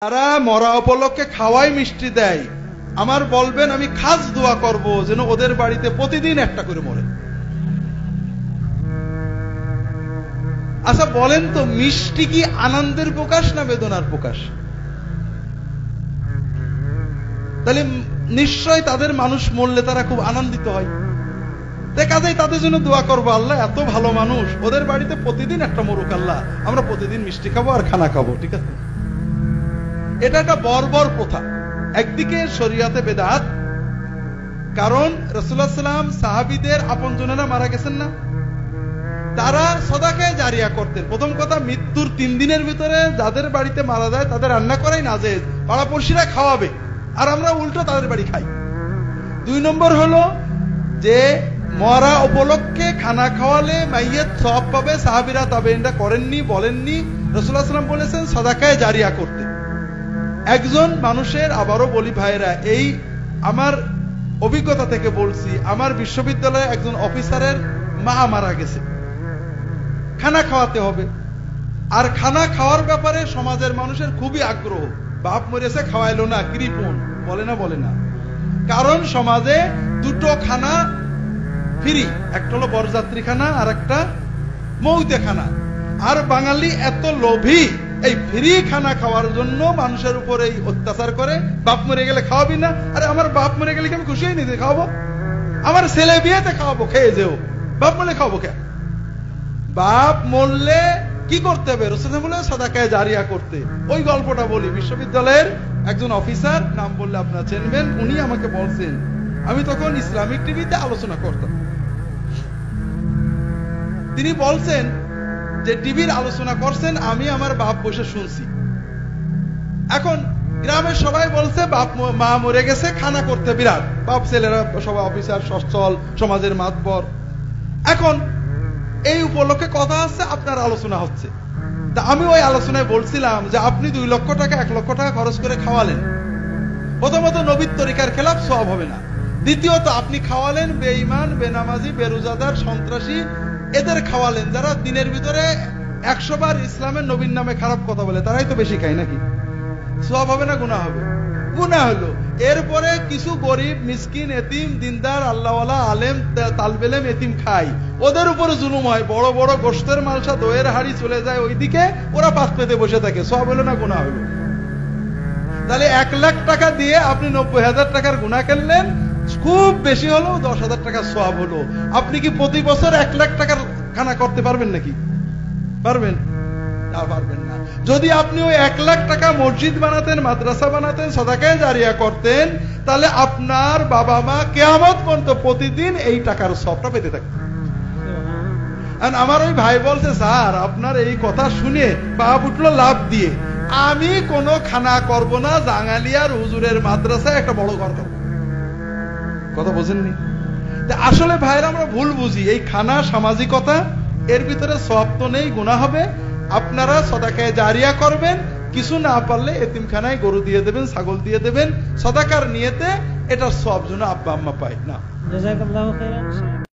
তারা মরা উপলক্ষে খাওয়াই মিষ্টি দেয়, আমার বলবেন আমি খাস দোয়া করব যেন ওদের বাড়িতে প্রতিদিন একটা করে মরে। আচ্ছা বলেন তো, মিষ্টি কি আনন্দের প্রকাশ না বেদনার প্রকাশ? তাহলে নিশ্চয় তাদের মানুষ মরলে তারা খুব আনন্দিত হয়। কাজেই তাদের জন্য দোয়া করবো, আল্লাহ এত ভালো মানুষ, ওদের বাড়িতে প্রতিদিন একটা মরুক, আল্লাহ আমরা প্রতিদিন মিষ্টি খাবো আর খানা খাবো। ঠিক আছে, এটা একটা বর্বর প্রথা। একদিকে শরীয়তে বেদাত, কারণ রাসূলুল্লাহ সাল্লাল্লাহু আলাইহি ওয়াসাল্লাম সাহাবীদের আপনজনেরা মারা গেছেন না, তারা সদাকায়ে জারিয়া করতেন। প্রথম কথা, মৃত্যুর 3 দিনের ভিতরে যাদের বাড়িতে মারা যায় তাদের রান্না করাই নাজেজ, পাড়াপড়শিরা খাওয়াবে, আর আমরা উল্টো তাদের বাড়ি খাই। 2 নম্বর হলো যে মরা উপলক্ষে খানা খাওয়ালে মাইয়িত সওয়াব পাবে। সাহাবীরা তাবেঈনরা করেননি, বলেননি। রাসূলুল্লাহ সাল্লাল্লাহু আলাইহি ওয়াসাল্লাম বলেছেন সদাকায়ে জারিয়া করতে। একজন মানুষের, আবারও বলি ভাইরা, এই আমার অভিজ্ঞতা থেকে বলছি, আমার বিশ্ববিদ্যালয়ে একজন অফিসারের মা মারা গেছে, খানা খাওয়াতে হবে। আর খানা খাওয়ার ব্যাপারে সমাজের মানুষের খুবই আগ্রহ। বাপ মরেছে খাওয়াইলো না, কৃপণ বলে না। কারণ সমাজে 2টো খানা ফ্রি, একটা হলো বরযাত্রী খানা আর একটা মৌতে খানা। আর বাঙালি এত লোভী, এই ফ্রি খানা খাওয়ার জন্য মানুষের উপর এই অত্যাচার করে। বাপ মরে গেলে খাওয়াবি না? আরে আমার বাপ মরে গেলে কি আমি খুশি হইনি যে খাওয়াবো? আমার ছেলে বিয়েতে খাওয়াবো, খেয়ে যেও। বাপ মরলে খাওয়াবো কে? বাপ মরলে কি করতে হবে? রাসূলুল্লাহ বলে সাদাকায়ে জারিয়া করতে। ওই গল্পটা বলি। বিশ্ববিদ্যালয়ের একজন অফিসার, নাম বললে আপনারা চিনবেন, উনি আমাকে বলছেন, আমি তখন ইসলামিক টিভিতে আলোচনা করতাম। তিনি বলছেন যে টিভির আলোচনা করছেন, আমি আমার বাপ বসে শুনছি। এখন গ্রামের সবাই বলছে বাপ মা মরে গেছে, খানা করতে বিরাট। বাপ ছেলেরা সবাই অফিসার, সচ্ছল, সমাজের মাতবর। এখন এই উপলক্ষে কথা হচ্ছে, আপনার আলোচনা হচ্ছে। তা আমি ওই আলোচনায় বলছিলাম যে আপনি 2 লক্ষ টাকা 1 লক্ষ টাকা খরচ করে খাওয়ালেন, প্রথমত নবীর তরিকার খেলাফ সওয়াব হবে না। দ্বিতীয়ত আপনি খাওয়ালেন বেঈমান, বেনামাজি, বেরোজাদার, সন্ত্রাসী, এদের খাওয়ালেন যারা দিনের ভিতরে 100 বার ইসলামের নবীর নামে খারাপ কথা বলে, তারাই তো বেশি খায় নাকি? সওয়াব হবে না গুনাহ হবে? গুনাহ হলো। এরপরে কিছু গরিব, মিসকিন, এতিম, দিনদার, আল্লাহওয়ালা, আলেম, তালবেলেম, এতিম খায়, ওদের উপরে জুলুম হয়। বড় বড় গোশতের মালসা, দইয়ের হাড়ি চলে যায় ওইদিকে, ওরা পাশ পেতে বসে থাকে। সওয়াব হলো না গুনাহ হলো? তাহলে 1 লাখ টাকা দিয়ে আপনি 90,000 টাকার গুনাহ করলেন, খুব বেশি হলো 10,000 টাকার সওয়াব হলো। আপনি কি প্রতি বছর 1 লাখ টাকার খানা করতে পারবেন নাকি? পারবেন? পারবেন না। যদি আপনি ওই 1 লাখ টাকা মসজিদ বানাতেন, মাদ্রাসা বানাতেন, সাদাকায়ে জারিয়া করতেন, তাহলে আপনার বাবা মা কিয়ামত পর্যন্ত প্রতিদিন এই টাকার সওয়াবটা পেতে থাকতেন। আর আমার ওই ভাই বলছে, স্যার আপনার এই কথা শুনে বাপ উঠলো লাভ দিয়ে, আমি কোনো খানা করব না, জাঙ্গালিয়ার হুজুরের মাদ্রাসায় একটা বড় ঘর করব। কথা বোঝেননি? আসলে ভাইরা আমরা ভুল বুঝি। এই খানা সামাজিকতা, এর ভিতরে সওয়াব তো নেই, গুনাহ হবে। আপনারা সাদাকায়ে জারিয়া করবেন, কিছু না পারলে এতিমখানায় গরু দিয়ে দেবেন, ছাগল দিয়ে দেবেন, সাদাকার নিয়তে। এটার সওয়াব যেন আব্বা আম্মা পায় না। জাযাকাল্লাহু খাইরান।